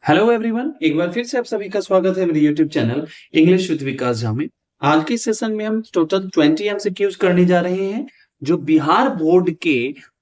Hello everyone, एक बार फिर से आप सभी का स्वागत है मेरे यूट्यूब चैनल इंग्लिश विद विकास झा में। आज के सेशन में हम टोटल 20 एमसीक्यूज करने जा रहे हैं जो बिहार बोर्ड के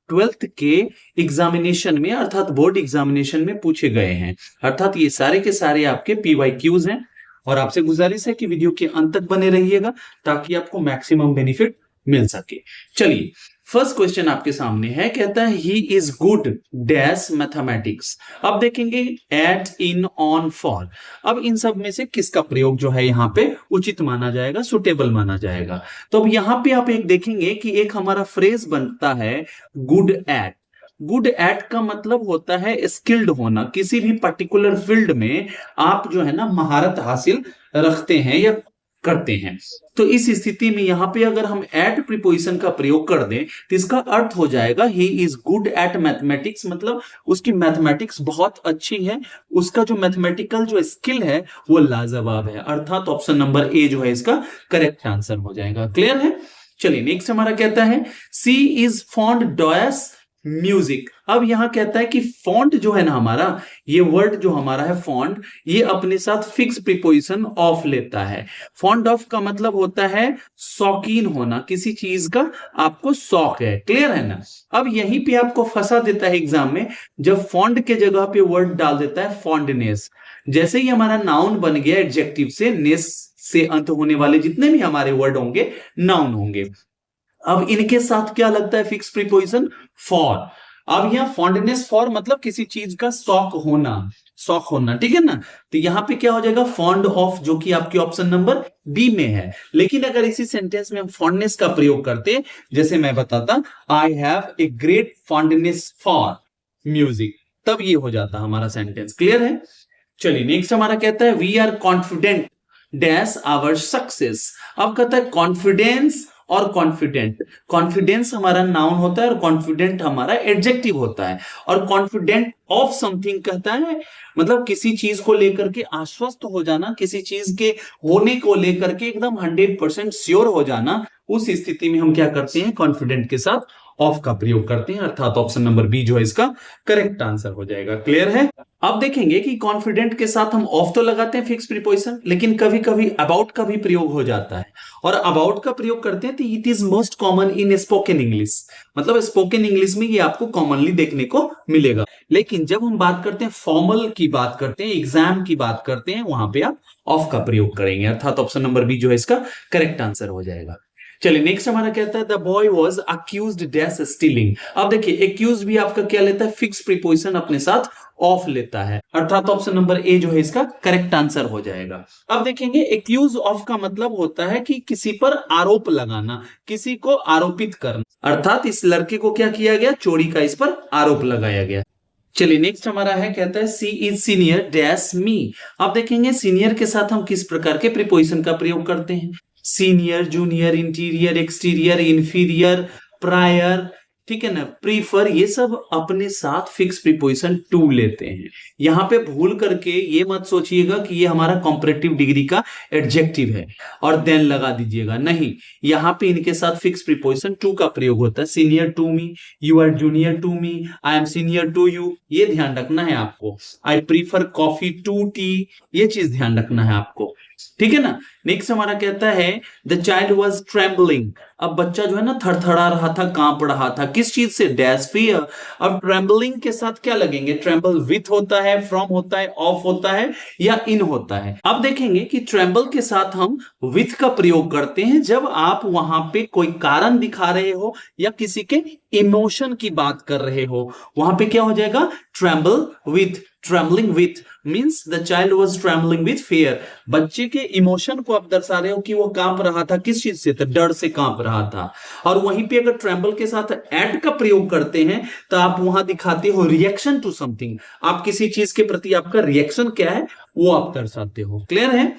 12th के एग्जामिनेशन में अर्थात बोर्ड एग्जामिनेशन में पूछे गए हैं। अर्थात ये सारे के सारे आपके पीवाईक्यूज हैं और आपसे गुजारिश है कि वीडियो के अंत तक बने रहिएगा ताकि आपको मैक्सिमम बेनिफिट मिल सके। चलिए, फर्स्ट क्वेश्चन आपके सामने है, कहता है he is good dash mathematics. अब देखेंगे एट, इन, ऑन, फॉर। अब इन सब में से किसका प्रयोग जो है यहाँ पे उचित माना जाएगा, सुटेबल माना जाएगा। तो अब यहाँ पे आप एक देखेंगे कि एक हमारा फ्रेज बनता है गुड एट। गुड एट का मतलब होता है स्किल्ड होना, किसी भी पर्टिकुलर फील्ड में आप जो है ना महारत हासिल रखते हैं या करते हैं। तो इस स्थिति में यहां पे अगर हम एट प्रीपोजिशन का प्रयोग कर दें तो इसका अर्थ हो जाएगा he is good at mathematics, मतलब उसकी मैथमेटिक्स बहुत अच्छी है, उसका जो मैथमेटिकल जो स्किल है वो लाजवाब है। अर्थात ऑप्शन नंबर ए जो है इसका करेक्ट आंसर हो जाएगा। क्लियर है? चलिए, नेक्स्ट हमारा कहता है सी इज फॉन्ड डॉयस म्यूजिक। अब यहां कहता है कि फॉन्ट जो है ना हमारा, ये वर्ड जो हमारा है फॉन्ट, ये अपने साथ फिक्स प्रीपोजिशन ऑफ लेता है। फॉन्ड ऑफ का मतलब होता है शौकीन होना, किसी चीज का आपको शौक है। क्लियर है ना? अब यहीं पे आपको फंसा देता है एग्जाम में, जब फॉन्ड के जगह पे वर्ड डाल देता है फॉन्डनेस। जैसे ही हमारा नाउन बन गया एडजेक्टिव से, नेस से अंत होने वाले जितने भी हमारे वर्ड होंगे नाउन होंगे। अब इनके साथ क्या लगता है फिक्स प्रीपोजिशन फॉर। अब यहां फॉन्डनेस फॉर मतलब किसी चीज का शौक होना, शौक होना, ठीक है ना? तो यहां पे क्या हो जाएगा फॉन्ड ऑफ, जो कि आपके ऑप्शन नंबर बी में है। लेकिन अगर इसी सेंटेंस में हम फॉन्डनेस का प्रयोग करते, जैसे मैं बताता I have a great fondness for music, तब ये हो जाता हमारा सेंटेंस। क्लियर है? चलिए, नेक्स्ट हमारा कहता है we are confident dash our success. अब कहता है कॉन्फिडेंस और कॉन्फिडेंट। कॉन्फिडेंस हमारा नाउन होता है और कॉन्फिडेंट हमारा एडजेक्टिव होता है। और कॉन्फिडेंट ऑफ समथिंग कहता है मतलब किसी चीज को लेकर के आश्वस्त हो जाना, किसी चीज के होने को लेकर के एकदम 100% श्योर हो जाना। उस स्थिति में हम क्या करते हैं, कॉन्फिडेंट के साथ ऑफ का प्रयोग करते हैं। अर्थात ऑप्शन नंबर बी जो है इसका करेक्ट आंसर हो जाएगा। क्लियर है? अब देखेंगे कि कॉन्फिडेंट के साथ हम ऑफ तो लगाते हैं फिक्स प्रीपोजिशन, लेकिन कभी कभी अबाउट का भी प्रयोग हो जाता है। और अबाउट का प्रयोग करते हैं तो it is most common in spoken English, मतलब स्पोकन इंग्लिश में ये आपको कॉमनली देखने को मिलेगा। लेकिन जब हम बात करते हैं फॉर्मल की बात करते हैं, एग्जाम की बात करते हैं, वहां पे आप ऑफ का प्रयोग करेंगे। अर्थात ऑप्शन नंबर बी जो है इसका करेक्ट आंसर हो जाएगा। चलिए, नेक्स्ट हमारा कहता है the boy was accused dash stealing. अब देखिए एक्यूज भी आपका क्या लेता है, फिक्स प्रीपोजिशन अपने साथ ऑफ लेता है। अर्थात ऑप्शन नंबर ए जो है इसका करेक्ट आंसर हो जाएगा। अब देखेंगे एक्यूज ऑफ का मतलब होता है कि किसी पर आरोप लगाना, किसी को आरोपित करना। अर्थात इस लड़के को क्या किया गया, चोरी का इस पर आरोप लगाया गया। चलिए, नेक्स्ट हमारा है, कहता है सी इज सीनियर डैश मी। अब देखेंगे सीनियर के साथ हम किस प्रकार के प्रीपोजिशन का प्रयोग करते हैं। Senior, junior, interior, exterior, inferior, prior, ठीक है ना, प्रीफर, ये सब अपने साथ फिक्स प्रीपोजिशन टू लेते हैं। यहां पे भूल करके ये मत सोचिएगा कि ये हमारा कॉम्परेटिव डिग्री का एडजेक्टिव है और देन लगा दीजिएगा, नहीं। यहां पे इनके साथ फिक्स प्रीपोजिशन टू का प्रयोग होता है। Senior to me, you are junior to me, I am senior to you, ये ध्यान रखना है आपको। I prefer coffee to tea, ये चीज ध्यान रखना है आपको, ठीक है ना। नेक्स्ट हमारा कहता है द चाइल्ड वॉज ट्रेम्बलिंग। अब बच्चा जो है ना थरथरा रहा था, कांप रहा था, किस चीज से, डैश फियर। अब ट्रेम्बलिंग के साथ क्या लगेंगे, ट्रेम्बल विथ होता है, फ्रॉम होता है, ऑफ होता है या इन होता है। अब देखेंगे कि ट्रेम्बल के साथ हम विथ का प्रयोग करते हैं जब आप वहां पे कोई कारण दिखा रहे हो या किसी के इमोशन की बात कर रहे हो, वहां पे क्या हो जाएगा, tremble with. Trembling with means the child was trembling with fear. बच्चे के इमोशन को आप दर्शा रहे हो कि वो कांप रहा था, किस चीज से, तो डर से कांप रहा था। और वहीं पे अगर ट्रेम्बल के साथ एट का प्रयोग करते हैं तो आप वहां दिखाते हो रिएक्शन टू समथिंग, आप किसी चीज के प्रति आपका रिएक्शन क्या है वो आप दर्शाते हो। क्लियर है?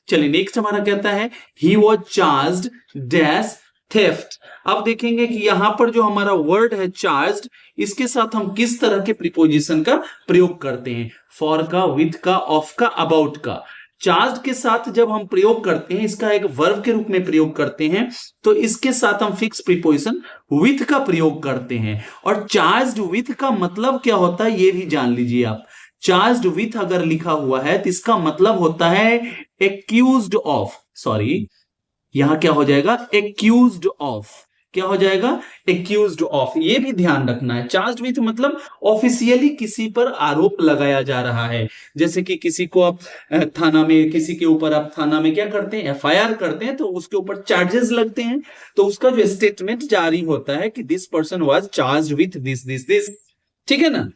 चलिए, नेक्स्ट हमारा कहता है he was charged dash theft. अब देखेंगे कि यहां पर जो हमारा वर्ड है चार्ज्ड, इसके साथ हम किस तरह के प्रीपोजिशन का प्रयोग करते हैं, फॉर का, विथ का, ऑफ का, अबाउट का। चार्ज्ड के साथ जब हम प्रयोग करते हैं, इसका एक वर्ब के रूप में प्रयोग करते हैं, तो इसके साथ हम फिक्स प्रीपोजिशन विथ का प्रयोग करते हैं। और चार्ज्ड विथ का मतलब क्या होता है ये भी जान लीजिए आप। चार्ज्ड विथ अगर लिखा हुआ है तो इसका मतलब होता है एक्यूज्ड ऑफ, सॉरी यहां क्या हो जाएगा, एक्यूज्ड ऑफ, क्या हो जाएगा, एक्यूज्ड ऑफ। ये भी ध्यान रखना है, चार्ज विथ मतलब ऑफिशियली किसी पर आरोप लगाया जा रहा है। जैसे कि किसी को आप थाना में, किसी के ऊपर आप थाना में क्या करते हैं, एफआईआर करते हैं, तो उसके ऊपर चार्जेस लगते हैं, तो उसका जो स्टेटमेंट जारी होता है कि this person was charged with this this this, ठीक है ना,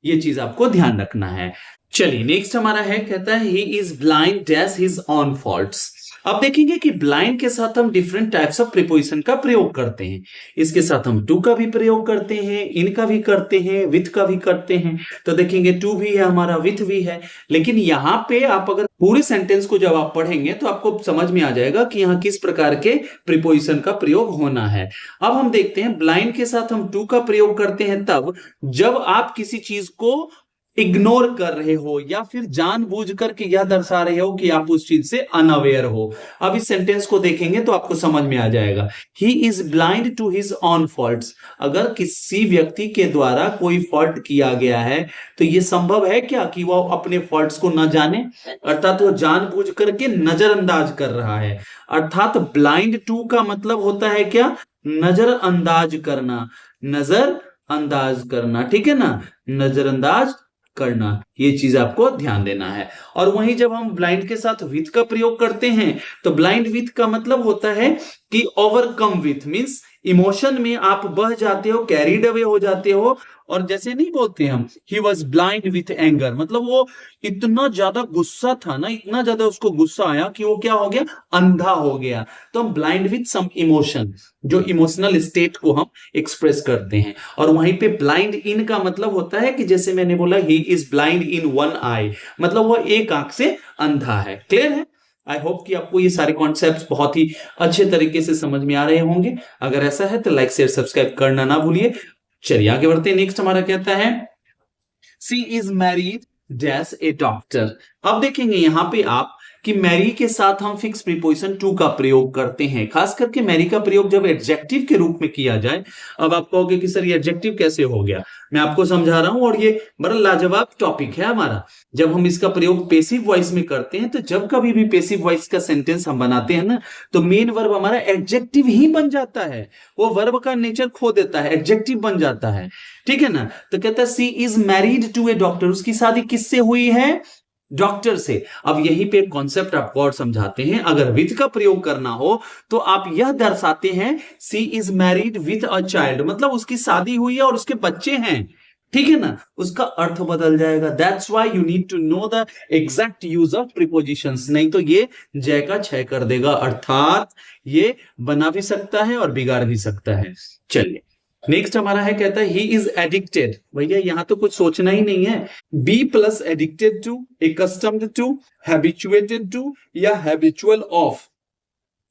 ये चीज आपको ध्यान रखना है। चलिए नेक्स्ट हमारा है, कहता है ही is blind dash his own faults. अब देखेंगे कि ब्लाइंड के साथ हम डिफरेंट टाइप्स ऑफ प्रीपोजिशन का प्रयोग करते हैं। इसके साथ हम टू का भी प्रयोग करते हैं, इन का भी करते हैं, विथ का भी करते हैं। तो देखेंगे टू भी है हमारा, विथ भी है, लेकिन यहाँ पे आप अगर पूरे सेंटेंस को जब आप पढ़ेंगे तो आपको समझ में आ जाएगा कि यहाँ किस प्रकार के प्रीपोजिशन का प्रयोग होना है। अब हम देखते हैं ब्लाइंड के साथ हम टू का प्रयोग करते हैं तब जब आप किसी चीज को इग्नोर कर रहे हो या फिर जानबूझ करके यह दर्शा रहे हो कि आप उस चीज से अनअवेयर हो। अब इस सेंटेंस को देखेंगे तो आपको समझ में आ जाएगा, he is blind to his own faults. अगर किसी व्यक्ति के द्वारा कोई फॉल्ट किया गया है तो यह संभव है क्या कि वह अपने फॉल्ट्स को न जाने, अर्थात वो जानबूझ करके नजरअंदाज कर रहा है। अर्थात ब्लाइंड टू का मतलब होता है क्या, नजरअंदाज करना, नजरअंदाज करना, ठीक है ना, नजरअंदाज करना, ये चीज आपको ध्यान देना है। और वहीं जब हम ब्लाइंड के साथ विथ का प्रयोग करते हैं तो ब्लाइंड विथ का मतलब होता है कि ओवरकम विथ, मींस इमोशन में आप बह जाते हो, कैरीड अवे हो जाते हो। और जैसे नहीं बोलते हम he was blind with anger, मतलब वो इतना ज्यादा गुस्सा था ना, इतना ज्यादा उसको गुस्सा आया कि वो क्या हो गया, अंधा हो गया। तो हम ब्लाइंड विथ सम इमोशन, जो इमोशनल स्टेट को हम एक्सप्रेस करते हैं। और वहीं पे ब्लाइंड इन का मतलब होता है कि जैसे मैंने बोला he is blind in one eye, मतलब वो एक आंख से अंधा है। क्लियर है? आई होप कि आपको ये सारे कॉन्सेप्ट्स बहुत ही अच्छे तरीके से समझ में आ रहे होंगे। अगर ऐसा है तो लाइक शेयर सब्सक्राइब करना ना भूलिए। चलिए आगे बढ़ते हैं। नेक्स्ट हमारा कहता है she is married dash a doctor. अब देखेंगे यहां पे आप कि मैरी के साथ हम फिक्स प्रीपोजिशन टू का प्रयोग करते हैं। खास करके मैरी का प्रयोग जब एडजेक्टिव के रूप में किया जाए। अब आप कहोगे कि सर ये एडजेक्टिव कैसे हो गया, मैं आपको समझा रहा हूं, और ये बड़ा लाजवाब टॉपिक है हमारा। जब हम इसका प्रयोग पेसिव वॉइस में करते हैं तो जब कभी भी पेसिव वॉइस का सेंटेंस हम बनाते हैं ना तो मेन वर्ब हमारा एडजेक्टिव ही बन जाता है, वो वर्ब का नेचर खो देता है, एडजेक्टिव बन जाता है, ठीक है ना। तो कहता है she is married to a doctor, उसकी शादी किससे हुई है, डॉक्टर से। अब यहीं पे एक कॉन्सेप्ट आपको और समझाते हैं। अगर विथ का प्रयोग करना हो तो आप यह दर्शाते हैं she is married with a child, मतलब उसकी शादी हुई है और उसके बच्चे हैं, ठीक है ना, उसका अर्थ बदल जाएगा। That's why you need to know the exact use of prepositions, नहीं तो ये जय का छय कर देगा, अर्थात ये बना भी सकता है और बिगाड़ भी सकता है। चलिए नेक्स्ट हमारा है, कहता है ही इज एडिक्टेड। भैया यहां तो कुछ सोचना ही नहीं है, be plus addicted to, accustomed to, habituated to या हैबिचुअल ऑफ,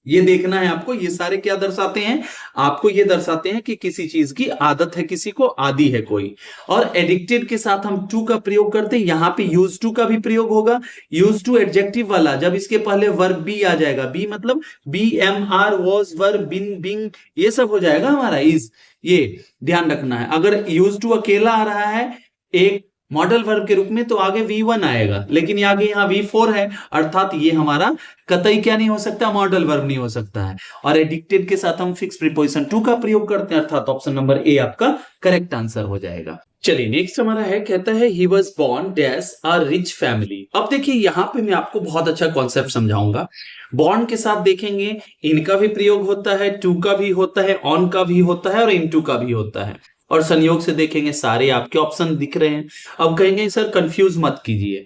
ये देखना है आपको। ये सारे क्या दर्शाते हैं, आपको ये दर्शाते हैं कि किसी चीज की आदत है, किसी को आदी है कोई। और एडिक्टेड के साथ हम टू का प्रयोग करते हैं, यहां पे यूज टू का भी प्रयोग होगा। यूज टू एडजेक्टिव वाला, जब इसके पहले वर्ब बी आ जाएगा, बी मतलब be am are was verb been being, ये सब हो जाएगा हमारा इज, ये ध्यान रखना है। अगर यूज टू अकेला आ रहा है एक मॉडल वर्ब के रूप में तो आगे V1 आएगा, लेकिन आगे यहाँ V4 है, अर्थात ये हमारा कतई क्या नहीं हो सकता, मॉडल वर्ब नहीं हो सकता है। और एडिक्टेड के साथ हम फिक्स प्रीपोजिशन टू का प्रयोग करते हैं, अर्थात ऑप्शन नंबर ए आपका करेक्ट आंसर हो जाएगा। चलिए नेक्स्ट हमारा है, कहता है he was born dash a rich family. अब देखिए यहां पे मैं आपको बहुत अच्छा कॉन्सेप्ट समझाऊंगा। बॉर्न के साथ देखेंगे इनका भी प्रयोग होता है, टू का भी होता है, ऑन का भी होता है और इनटू का भी होता है। और संयोग से देखेंगे सारे आपके ऑप्शन दिख रहे हैं। अब कहेंगे सर कंफ्यूज मत कीजिए,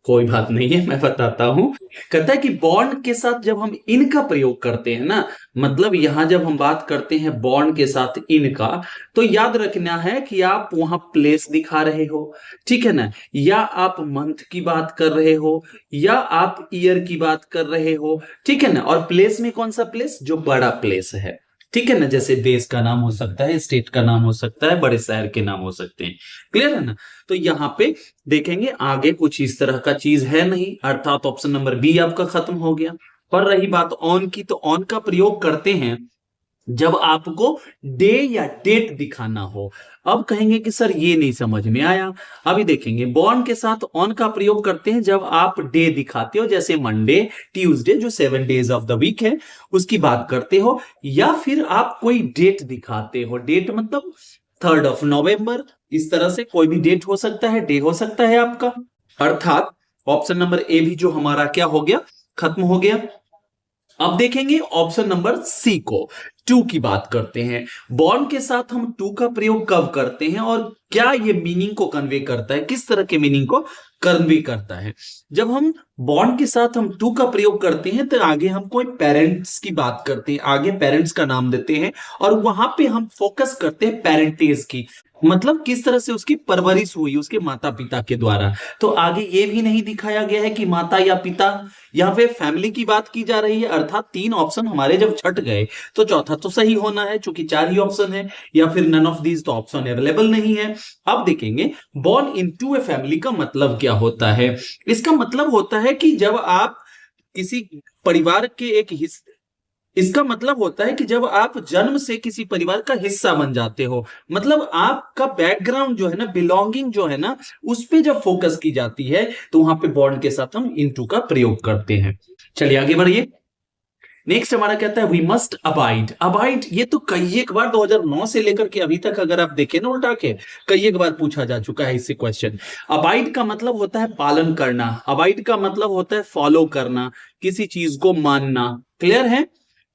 कोई बात नहीं है, मैं बताता हूं। कहता है कि बॉन्ड के साथ जब हम इन का प्रयोग करते हैं ना, मतलब यहां जब हम बात करते हैं बॉन्ड के साथ इन का, तो याद रखना है कि आप वहां प्लेस दिखा रहे हो, ठीक है ना, या आप मंथ की बात कर रहे हो या आप ईयर की बात कर रहे हो, ठीक है ना। और प्लेस में कौन सा प्लेस, जो बड़ा प्लेस है, ठीक है ना, जैसे देश का नाम हो सकता है, स्टेट का नाम हो सकता है, बड़े शहर के नाम हो सकते हैं। क्लियर है ना। तो यहाँ पे देखेंगे आगे कुछ इस तरह का चीज है नहीं, अर्थात ऑप्शन नंबर बी आपका खत्म हो गया। पर रही बात ऑन की, तो ऑन का प्रयोग करते हैं जब आपको डे या डेट दिखाना हो। अब कहेंगे कि सर ये नहीं समझ में आया। अभी देखेंगे, बॉर्न के साथ ऑन का प्रयोग करते हैं जब आप डे दिखाते हो, जैसे मंडे, ट्यूसडे जो 7 डेज ऑफ द वीक है उसकी बात करते हो, या फिर आप कोई डेट दिखाते हो। डेट मतलब 3rd of November, इस तरह से कोई भी डेट हो सकता है, डे हो सकता है आपका। अर्थात ऑप्शन नंबर ए भी जो हमारा क्या हो गया, खत्म हो गया। अब देखेंगे ऑप्शन नंबर सी को, टू की बात करते हैं। बॉर्न के साथ हम टू का प्रयोग कब करते हैं और क्या ये मीनिंग को कन्वे करता है, किस तरह के मीनिंग को कन्वे करता है। जब हम बॉर्न के साथ हम टू का प्रयोग करते हैं तो आगे हम कोई पेरेंट्स की बात करते हैं, आगे पेरेंट्स का नाम देते हैं और वहां पे हम फोकस करते हैं पेरेंटेज की, मतलब किस तरह से उसकी परवरिश हुई उसके माता पिता के द्वारा। तो आगे ये भी नहीं दिखाया गया है कि माता या पिता, यहाँ पे फैमिली की बात की जा रही है। अर्थात 3 ऑप्शन हमारे जब छट गए तो चौथा तो सही होना है, चूंकि 4 ही ऑप्शन है, या फिर नन ऑफ दीज तो ऑप्शन अवेलेबल नहीं है। अब देखेंगे बॉर्न इनटू ए फैमिली का मतलब क्या होता है। इसका मतलब होता है कि जब आप किसी परिवार के एक हिस्से, इसका मतलब होता है कि जब आप जन्म से किसी परिवार का हिस्सा बन जाते हो, मतलब आपका बैकग्राउंड जो है ना, बिलोंगिंग जो है ना, उस पे जब फोकस की जाती है तो वहां पे बॉर्न के साथ हम इनटू का प्रयोग करते हैं। चलिए आगे बढ़िए। नेक्स्ट हमारा कहता है वी मस्ट अबाइड। अबाइड ये तो कई एक बार 2009 से लेकर के अभी तक अगर आप देखें ना उल्टा के, कई एक बार पूछा जा चुका है इससे क्वेश्चन। अबाइड का मतलब होता है पालन करना, अबाइड का मतलब होता है फॉलो करना, किसी चीज को मानना। क्लियर है,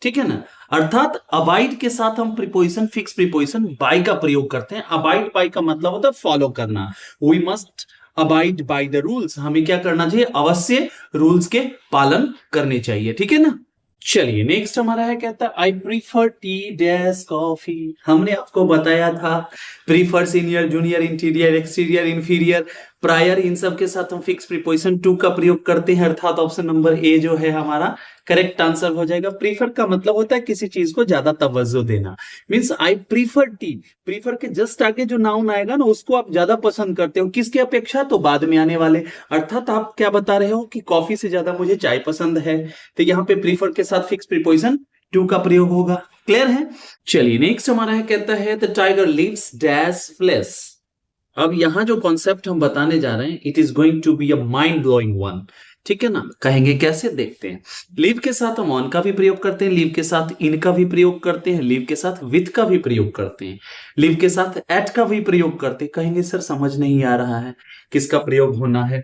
ठीक है ना। अर्थात अबाइड के साथ हम प्रीपोजिशन, फिक्स प्रीपोजिशन बाय का प्रयोग करते हैं। अबाइड बाय का मतलब होता है फॉलो करना। We must abide by the rules, हमें क्या करना चाहिए, अवश्य रूल्स के पालन करने चाहिए, ठीक है ना। चलिए नेक्स्ट हमारा है, कहता है I prefer tea dash coffee. हमने आपको बताया था prefer, senior, junior, interior, exterior, inferior, prior, इन सब के साथ हम फिक्स प्रीपोजिशन टू का प्रयोग करते हैं। अर्थात ऑप्शन नंबर ए जो है हमारा करेक्ट आंसर हो जाएगा। प्रीफर का मतलब होता है किसी चीज को ज्यादा तवज्जो देना। Means I prefer T, prefer के जस्ट आगे जो नाउन आएगा ना उसको आप ज्यादा पसंद करते हो, किसके अपेक्षा, तो बाद में आने वाले। अर्थात आप क्या बता रहे हो कि कॉफी से ज्यादा मुझे चाय पसंद है, तो यहाँ पे प्रीफर के साथ फिक्स प्रीपोजिशन टू का प्रयोग होगा। क्लियर है। चलिए नेक्स्ट हमारा है, कहता है the tiger lives dash flesh. अब यहां जो कॉन्सेप्ट हम बताने जा रहे हैं, it is going to be a mind blowing one, ठीक है ना। कहेंगे कैसे, देखते हैं। लीव के साथ हम ऑन का भी प्रयोग करते हैं, लीव के साथ इन का भी प्रयोग करते हैं, लीव के साथ विथ का भी प्रयोग करते हैं, लीव के साथ एट का भी प्रयोग करते हैं। कहेंगे सर समझ नहीं आ रहा है किसका प्रयोग होना है।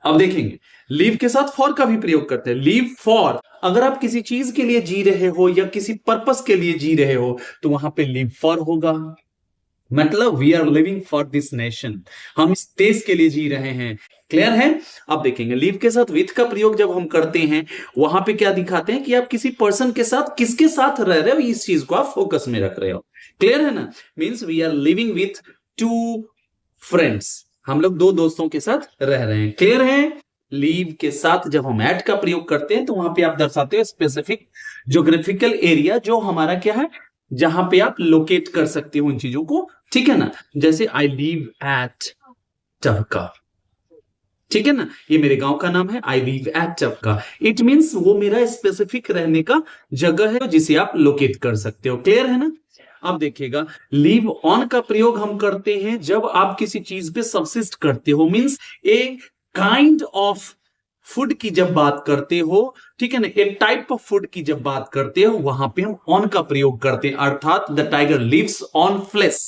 अब देखेंगे लीव के साथ फॉर का भी प्रयोग करते हैं, लीव फॉर। अगर आप किसी चीज के लिए जी रहे हो या किसी पर्पस के लिए जी रहे हो तो वहां पे लीव फॉर होगा, मतलब we are living for this nation, हम इस देश के लिए जी रहे हैं। क्लियर है। अब देखेंगे लीव के साथ विथ का प्रयोग जब हम करते हैं वहां पे क्या दिखाते हैं कि आप किसी पर्सन के साथ, किसके साथ रह रहे हो, इस चीज को आप फोकस में रख रहे हो। क्लियर है ना। Means we are living with 2 friends, हम लोग 2 दोस्तों के साथ रह रहे हैं। क्लियर है। लीव के साथ जब हम एट का प्रयोग करते हैं तो वहां पे आप दर्शाते हो स्पेसिफिक ज्योग्राफिकल एरिया, जो हमारा क्या है, जहां पे आप लोकेट कर सकते हो उन चीजों को, ठीक है ना। जैसे आई लिव एट टबका, ठीक है ना, ये मेरे गांव का नाम है, I live at Tabka. It means वो मेरा स्पेसिफिक रहने का जगह है जिसे आप लोकेट कर सकते हो। क्लियर है ना। अब देखिएगा लिव ऑन का प्रयोग हम करते हैं जब आप किसी चीज पे सबसिस्ट करते हो, means a kind of food की जब बात करते हो, ठीक है ना, एक टाइप ऑफ फूड की जब बात करते हो वहां पे हम ऑन का प्रयोग करते हैं। अर्थात the tiger lives on flesh,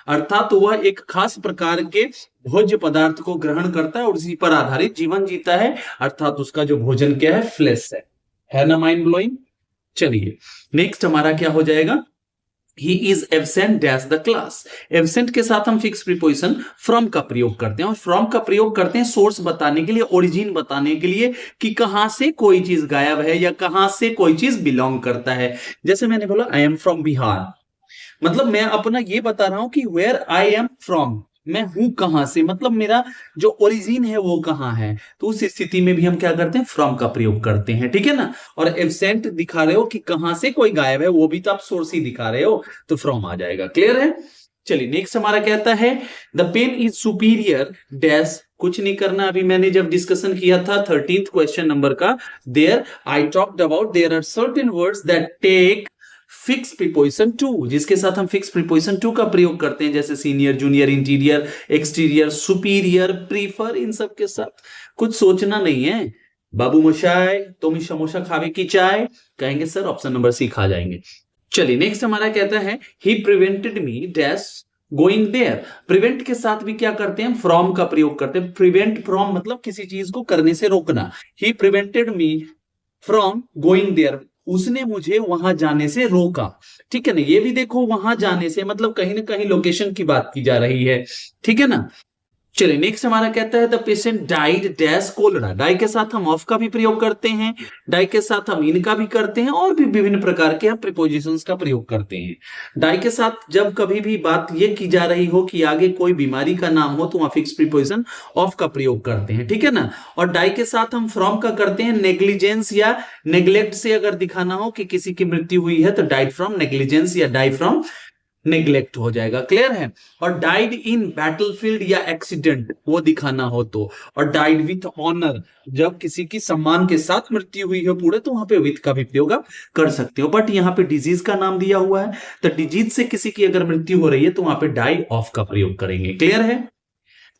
अर्थात वह एक खास प्रकार के भोज्य पदार्थ को ग्रहण करता है और उसी पर आधारित जीवन जीता है। अर्थात उसका जो भोजन क्या है, फ्लेश है ना। Mind blowing. चलिए नेक्स्ट हमारा क्या हो जाएगा, He is absent dash the class। Absent के साथ हम फिक्स प्रीपोजिशन फ्रॉम का प्रयोग करते हैं, और फ्रॉम का प्रयोग करते हैं सोर्स बताने के लिए, ओरिजिन बताने के लिए कि कहां से कोई चीज गायब है या कहां से कोई चीज बिलोंग करता है। जैसे मैंने बोला आई एम फ्रॉम बिहार, मतलब मैं अपना ये बता रहा हूं कि वेयर आई एम फ्रॉम, मैं हूं कहां से, मतलब मेरा जो ओरिजिन है वो कहां है। तो उस स्थिति में भी हम क्या करते हैं, फ्रॉम का प्रयोग करते हैं, ठीक है ना। और एब्सेंट दिखा रहे हो कि कहां से कोई गायब है, वो भी तो आप सोर्स ही दिखा रहे हो, तो फ्रॉम आ जाएगा। क्लियर है। चलिए नेक्स्ट हमारा कहता है the pen is superior dash. कुछ नहीं करना, अभी मैंने जब डिस्कशन किया था 13th क्वेश्चन नंबर का, there I talked about there are certain words that take fix preposition to, जिसके साथ हम फिक्स प्रीपोजिशन टू का प्रयोग करते हैं, जैसे senior, junior, interior, exterior, superior, prefer, इन सब के साथ कुछ सोचना नहीं है। बाबू मोशाय तुम समोसा खावे की चाय, कहेंगे सर ऑप्शन नंबर सी खा जाएंगे। चलिए नेक्स्ट हमारा कहता है he prevented me dash going there. Prevent के साथ भी क्या करते हैं, फ्रॉम का प्रयोग करते हैं। प्रिवेंट फ्रॉम मतलब किसी चीज को करने से रोकना। He prevented me from going there, उसने मुझे वहां जाने से रोका। ठीक है ना, ये भी देखो वहां जाने से मतलब कहीं ना कहीं लोकेशन की बात की जा रही है। ठीक है ना। चलिए नेक्स्ट हमारा कहता है the patient died dash cholera. Die के साथ हम ऑफ का भी प्रयोग करते हैं, डाई के साथ हम इन का भी करते हैं, और भी विभिन्न प्रकार के हम प्रीपोजिशंस का प्रयोग करते हैं। डाई के साथ जब कभी भी बात ये की जा रही हो कि आगे कोई बीमारी का नाम हो तो वहां फिक्स प्रीपोजिशन ऑफ का प्रयोग करते हैं। ठीक है ना। और डाई के साथ हम फ्रॉम का करते हैं, नेग्लिजेंस या नेग्लेक्ट से अगर दिखाना हो कि किसी की मृत्यु हुई है तो डाइड फ्रॉम नेग्लिजेंस या डाई फ्रॉम नेग्लेक्ट हो जाएगा। क्लियर है। और डाइड इन बैटलफील्ड या एक्सीडेंट वो दिखाना हो तो, और डाइड विथ ऑनर जब किसी की सम्मान के साथ मृत्यु हुई हो पूरे, तो वहां पे विथ का भी प्रयोग आप कर सकते हो। बट यहाँ पे डिजीज का नाम दिया हुआ है, तो डिजीज से किसी की अगर मृत्यु हो रही है तो वहां पे डाई ऑफ का प्रयोग करेंगे। क्लियर है।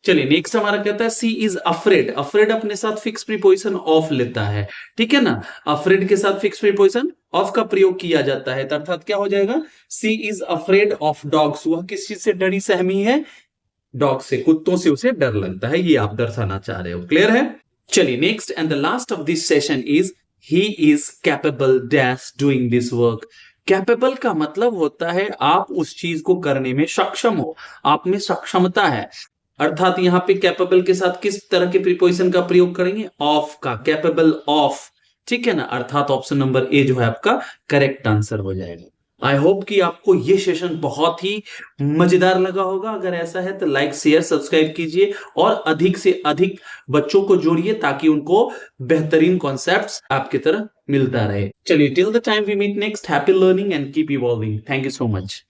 चलिए नेक्स्ट हमारा कहता है सी इज अफ्रेड। अफ्रेड अपने साथ फिक्स प्रीपोजिशन ऑफ लेता है। ठीक है ना। अफ्रेड के साथ फिक्स प्रीपोजिशन ऑफ का प्रयोग किया जाता है, अर्थात क्या हो जाएगा, सी इज अफ्रेड ऑफ डॉग्स। वह किस चीज से डरी सहमी है, डॉग से, कुत्तों से उसे डर लगता है, ये आप दर्शाना चाह रहे हो। क्लियर है। चलिए next and the last of this session is he is capable dash doing this work. Capable का मतलब होता है आप उस चीज को करने में सक्षम हो, आप में सक्षमता है। अर्थात यहां पे कैपेबल के साथ किस तरह के प्रीपोजिशन का प्रयोग करेंगे, ऑफ का, कैपेबल ऑफ। ठीक है ना। अर्थात ऑप्शन नंबर ए जो है आपका करेक्ट आंसर हो जाएगा। आई होप कि आपको ये सेशन बहुत ही मजेदार लगा होगा। अगर ऐसा है तो लाइक शेयर सब्सक्राइब कीजिए और अधिक से अधिक बच्चों को जोड़िए ताकि उनको बेहतरीन कॉन्सेप्ट्स आपकी तरह मिलता रहे। चलिए till the time we meet next, happy learning and keep evolving. Thank you so much.